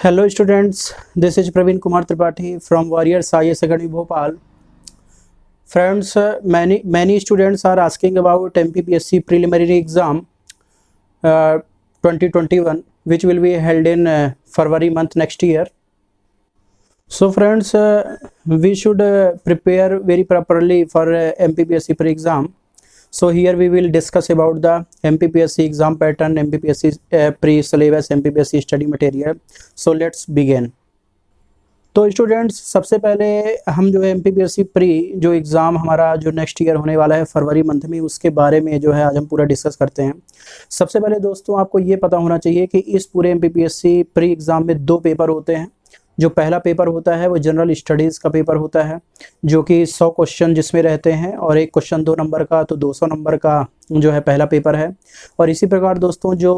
Hello students, this is Praveen Kumar Tripathi from Warriors IAS Academy Bhopal. Friends, many students are asking about MPPSC preliminary exam 2021, which will be held in February month next year. So friends, we should prepare very properly for MPPSC pre-exam. So here we will discuss about the MPPSC exam pattern, MPPSC pre-syllabus, MPPSC study material. So let's begin. तो students, सबसे पहले हम जो है MPPSC pre जो exam हमारा जो next year होने वाला है फरवरी मंथ में, उसके बारे में जो है आज हम पूरा डिस्कस करते हैं। सबसे पहले दोस्तों आपको ये पता होना चाहिए कि इस पूरे MPPSC प्री एग्ज़ाम में 2 पेपर होते हैं। जो पहला पेपर होता है वो जनरल स्टडीज़ का पेपर होता है, जो कि 100 क्वेश्चन जिसमें रहते हैं, और एक क्वेश्चन 2 नंबर का, तो 200 नंबर का जो है पहला पेपर है। और इसी प्रकार दोस्तों जो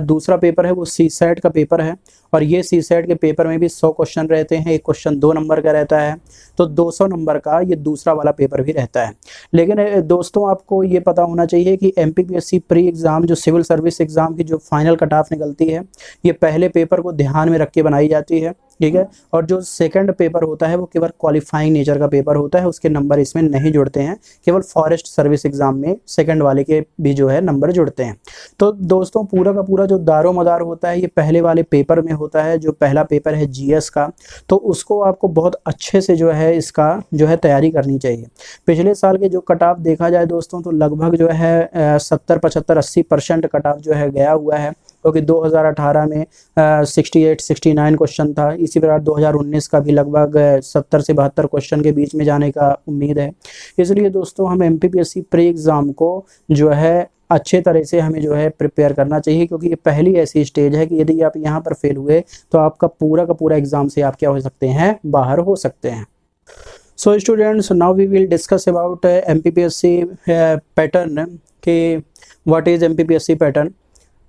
दूसरा पेपर है वो CSAT का पेपर है, और ये CSAT के पेपर में भी 100 क्वेश्चन रहते हैं, एक क्वेश्चन 2 नंबर का रहता है, तो 200 नंबर का ये दूसरा वाला पेपर भी रहता है। लेकिन दोस्तों आपको ये पता होना चाहिए कि MPPSC प्री एग्ज़ाम जो सिविल सर्विस एग्ज़ाम की जो फाइनल कट ऑफ निकलती है, ये पहले पेपर को ध्यान में रख के बनाई जाती है, ठीक है। और जो सेकंड पेपर होता है वो केवल क्वालिफाइंग नेचर का पेपर होता है, उसके नंबर इसमें नहीं जुड़ते हैं, केवल फॉरेस्ट सर्विस एग्जाम में सेकंड वाले के भी जो है नंबर जुड़ते हैं। तो दोस्तों पूरा का पूरा जो दारो मदार होता है ये पहले वाले पेपर में होता है। जो पहला पेपर है GS का, तो उसको आपको बहुत अच्छे से जो है इसका जो है तैयारी करनी चाहिए। पिछले साल के जो कट ऑफ देखा जाए दोस्तों, तो लगभग जो है 70, 75, 80% कट ऑफ जो है गया हुआ है, क्योंकि 2018 में 68, 69 क्वेश्चन था। इसी प्रकार 2019 का भी लगभग 70 से 72 क्वेश्चन के बीच में जाने का उम्मीद है। इसलिए दोस्तों हम MPPSC प्री एग्ज़ाम को जो है अच्छे तरह से हमें जो है प्रिपेयर करना चाहिए, क्योंकि ये पहली ऐसी स्टेज है कि यदि आप यहाँ पर फेल हुए तो आपका पूरा का पूरा एग्ज़ाम से आप क्या हो सकते हैं, बाहर हो सकते हैं। So students, now we will discuss about MPPSC pattern कि व्हाट इज़ MPPSC पैटर्न।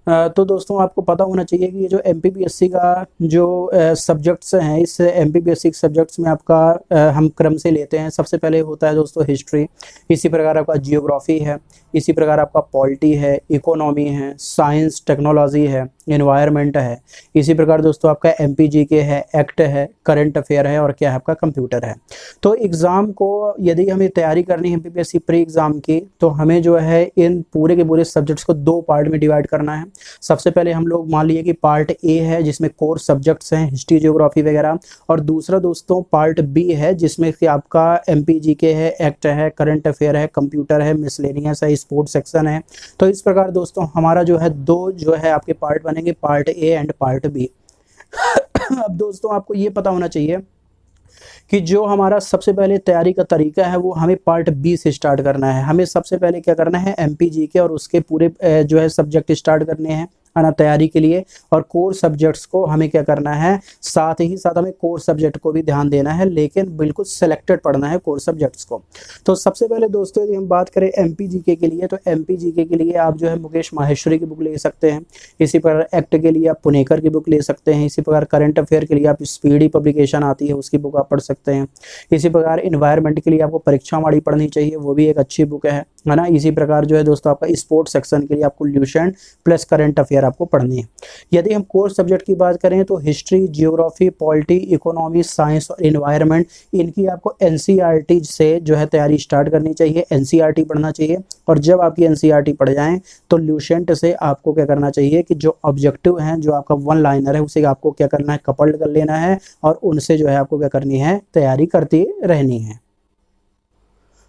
तो दोस्तों आपको पता होना चाहिए कि ये जो MPPSC का जो सब्जेक्ट्स हैं, इस MPPSC सब्जेक्ट्स में आपका हम क्रम से लेते हैं। सबसे पहले होता है दोस्तों हिस्ट्री, इसी प्रकार आपका जियोग्राफी है, इसी प्रकार आपका पॉलिटी है, इकोनॉमी है, साइंस टेक्नोलॉजी है, एनवायरनमेंट है, इसी प्रकार दोस्तों आपका MPGK है, एक्ट है, करंट अफेयर है, और क्या है आपका कंप्यूटर है। तो एग्ज़ाम को यदि हमें तैयारी करनी है MPPSC प्री एग्ज़ाम की, तो हमें जो है इन पूरे के पूरे सब्जेक्ट्स को 2 पार्ट में डिवाइड करना है। सबसे पहले हम लोग मान लिए कि पार्ट A है जिसमें कोर सब्जेक्ट्स हैं, हिस्ट्री, जियोग्राफी वगैरह, और दूसरा दोस्तों पार्ट B है जिसमें कि आपका MPGK है, एक्ट है, करंट अफेयर है, कंप्यूटर है, मिसलेनियस है, स्पोर्ट्स सेक्शन है। तो इस प्रकार दोस्तों हमारा जो है 2 जो है आपके पार्ट बनेंगे, part A and part B। अब दोस्तों आपको ये पता होना चाहिए कि जो हमारा सबसे पहले तैयारी का तरीका है वो हमें पार्ट B से स्टार्ट करना है। हमें सबसे पहले क्या करना है, MPGK और उसके पूरे जो है सब्जेक्ट स्टार्ट करने हैं है ना तैयारी के लिए, और कोर सब्जेक्ट्स को हमें क्या करना है, साथ ही साथ हमें कोर सब्जेक्ट को भी ध्यान देना है, लेकिन बिल्कुल सिलेक्टेड पढ़ना है कोर सब्जेक्ट्स को। तो सबसे पहले दोस्तों यदि हम बात करें MPGK के लिए, तो MPGK के लिए आप जो है मुकेश माहेश्वरी की बुक ले सकते हैं। इसी प्रकार एक्ट के लिए आप पुणेकर की बुक ले सकते हैं। इसी प्रकार करंट अफेयर के लिए आप स्पीडी पब्लिकेशन आती है उसकी बुक आप पढ़ सकते हैं। इसी प्रकार इन्वायरमेंट के लिए आपको परीक्षावाणी पढ़नी चाहिए, वो भी एक अच्छी बुक है ना। इसी प्रकार जो है दोस्तों आपका स्पोर्ट्स सेक्शन के लिए आपको ल्यूसेंट प्लस करंट अफेयर आपको पढ़नी है। यदि हम कोर सब्जेक्ट की बात करें तो history, geography, polity, economy, science और एनवायरनमेंट, इनकी आपको NCERT से जो है तैयारी स्टार्ट करनी चाहिए। NCERT पढ़ना चाहिए, और जब आपकी NCERT पढ़ जाएं तो ल्यूसेंट से आपको क्या करना चाहिए कि जो ऑब्जेक्टिव हैं, जो आपका 1 लाइनर है, उसे आपको क्या करना है, कपल्ड कर लेना है, और उनसे जो है आपको क्या करनी है, तैयारी करती रहनी है।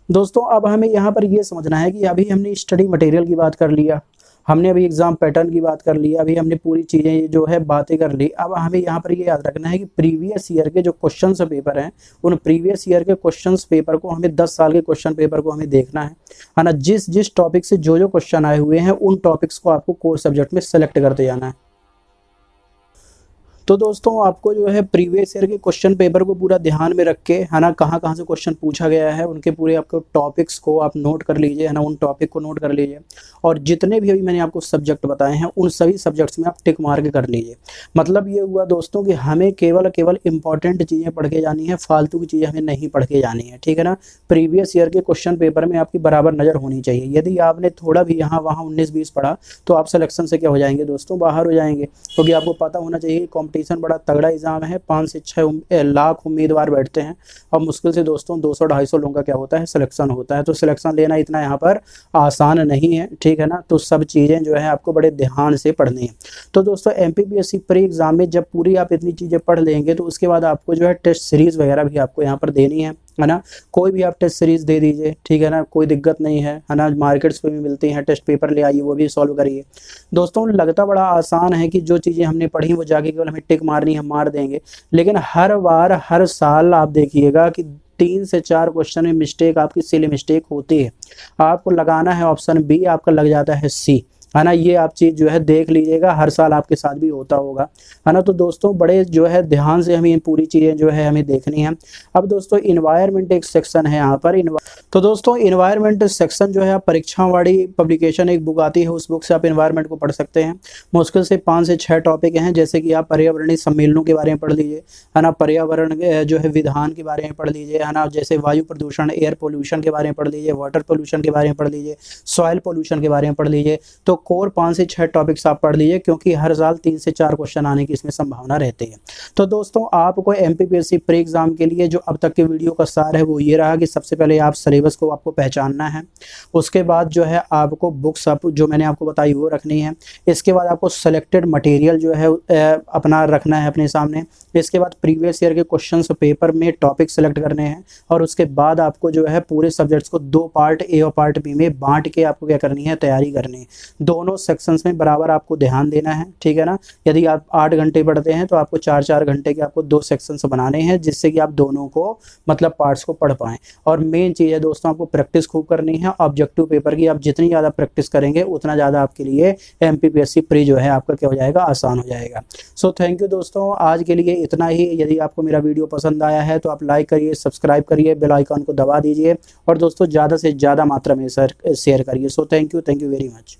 दोस्तों अब हमें यहाँ पर ये समझना है कि अभी हमने स्टडी मटेरियल की बात कर लिया, हमने अभी एग्जाम पैटर्न की बात कर ली, अभी हमने पूरी चीज़ें जो है बातें कर ली। अब हमें यहाँ पर ये याद रखना है कि प्रीवियस ईयर के जो क्वेश्चंस पेपर हैं, उन प्रीवियस ईयर के क्वेश्चंस पेपर को हमें 10 साल के क्वेश्चन पेपर को हमें देखना है ना। जिस टॉपिक से जो क्वेश्चन आए हुए हैं उन टॉपिक्स को आपको कोर सब्जेक्ट में सेलेक्ट करते जाना है। तो दोस्तों आपको जो है प्रीवियस ईयर के क्वेश्चन पेपर को पूरा ध्यान में रख के है ना, कहाँ कहाँ से क्वेश्चन पूछा गया है उनके पूरे आपको टॉपिक्स को आप नोट कर लीजिए है ना, उन टॉपिक को नोट कर लीजिए, और जितने भी अभी मैंने आपको सब्जेक्ट बताए हैं उन सभी सब्जेक्ट्स में आप टिक मार्क कर लीजिए। मतलब ये हुआ दोस्तों कि हमें केवल इंपॉर्टेंट चीज़ें पढ़ के जानी है, फालतू की चीज़ें हमें नहीं पढ़ के जानी है, ठीक है ना। प्रीवियस ईयर के क्वेश्चन पेपर में आपकी बराबर नज़र होनी चाहिए। यदि आपने थोड़ा भी यहाँ वहाँ 19-20 पढ़ा तो आप सिलेक्शन से क्या हो जाएंगे दोस्तों, बाहर हो जाएंगे, क्योंकि आपको पता होना चाहिए कंपटीशन बड़ा तगड़ा एग्ज़ाम है, 5 से 6 लाख उम्मीदवार बैठते हैं और मुश्किल से दोस्तों 200-250 लोगों का क्या होता है, सिलेक्शन होता है। तो सिलेक्शन लेना इतना यहाँ पर आसान नहीं है, ठीक है ना। तो सब चीज़ें जो है आपको बड़े ध्यान से पढ़नी है। तो दोस्तों MPPSC प्री एग्ज़ाम में जब पूरी आप इतनी चीज़ें पढ़ लेंगे तो उसके बाद आपको जो है टेस्ट सीरीज़ वगैरह भी आपको यहाँ पर देनी है ना। कोई भी आप टेस्ट सीरीज़ दे दीजिए, ठीक है ना, कोई दिक्कत नहीं है ना। मार्केट्स पे भी मिलती हैं, टेस्ट पेपर ले आइए, वो भी सॉल्व करिए। दोस्तों लगता बड़ा आसान है कि जो चीज़ें हमने पढ़ी वो जाके केवल हमें टिक मारनी है, मार देंगे, लेकिन हर बार हर साल आप देखिएगा कि 3 से 4 क्वेश्चन में मिस्टेक, आपकी सिली मिस्टेक होती है। आपको लगाना है ऑप्शन बी, आपका लग जाता है सी, है ना। ये आप चीज़ जो है देख लीजिएगा, हर साल आपके साथ भी होता होगा, है ना। तो दोस्तों बड़े जो है ध्यान से हमें पूरी चीज़ें जो है हमें देखनी है। अब दोस्तों इन्वायरमेंट एक सेक्शन है यहाँ पर। तो दोस्तों इन्वायरमेंट सेक्शन जो है, परीक्षावाड़ी पब्लिकेशन एक बुक आती है, उस बुक से आप इन्वायरमेंट को पढ़ सकते हैं। मुश्किल से 5 से 6 टॉपिक हैं, जैसे कि आप पर्यावरणीय सम्मेलनों के बारे में पढ़ लीजिए, है ना। पर्यावरण जो है विधान के बारे में पढ़ लीजिए, है ना। जैसे वायु प्रदूषण, एयर पोल्यूशन के बारे में पढ़ लीजिए, वाटर पोल्यूशन के बारे में पढ़ लीजिए, सॉइल पोल्यूशन के बारे में पढ़ लीजिए। तो कोर 5 से 6 टॉपिक्स आप पढ़ लीजिए, क्योंकि हर साल 3 से 4 क्वेश्चन आने की इसमें संभावना रहती है। तो दोस्तों आपको MPPSC प्री एग्जाम के लिए जो अब तक के वीडियो का सार है वो ये रहा कि सबसे पहले आप सिलेबस को आपको पहचानना है, उसके बाद जो है आपको बुक्स आप जो मैंने आपको बताई वो रखनी है, इसके बाद आपको सेलेक्टेड मटेरियल जो है अपना रखना है अपने सामने, इसके बाद प्रीवियस ईयर के क्वेश्चंस पेपर में टॉपिक सेलेक्ट करने हैं, और उसके बाद आपको जो है पूरे सब्जेक्ट्स को 2 पार्ट ए और पार्ट बी में बांट के आपको क्या करनी है, तैयारी करनी है। दोनों सेक्शंस में बराबर आपको ध्यान देना है, ठीक है ना। यदि आप 8 घंटे पढ़ते हैं तो आपको 4-4 घंटे के आपको 2 सेक्शंस बनाने हैं, जिससे कि आप दोनों को मतलब पार्ट्स को पढ़ पाएँ। और मेन चीज़ है दोस्तों, आपको प्रैक्टिस खूब करनी है। ऑब्जेक्टिव पेपर की आप जितनी ज़्यादा प्रैक्टिस करेंगे उतना ज़्यादा आपके लिए MPPSC प्री जो है आपका क्या हो जाएगा, आसान हो जाएगा। सो थैंक यू दोस्तों, आज के लिए इतना ही। यदि आपको मेरा वीडियो पसंद आया है तो आप लाइक करिए, सब्सक्राइब करिए, बेल आइकन को दबा दीजिए, और दोस्तों ज़्यादा से ज़्यादा मात्रा में शेयर करिए। So thank you very much.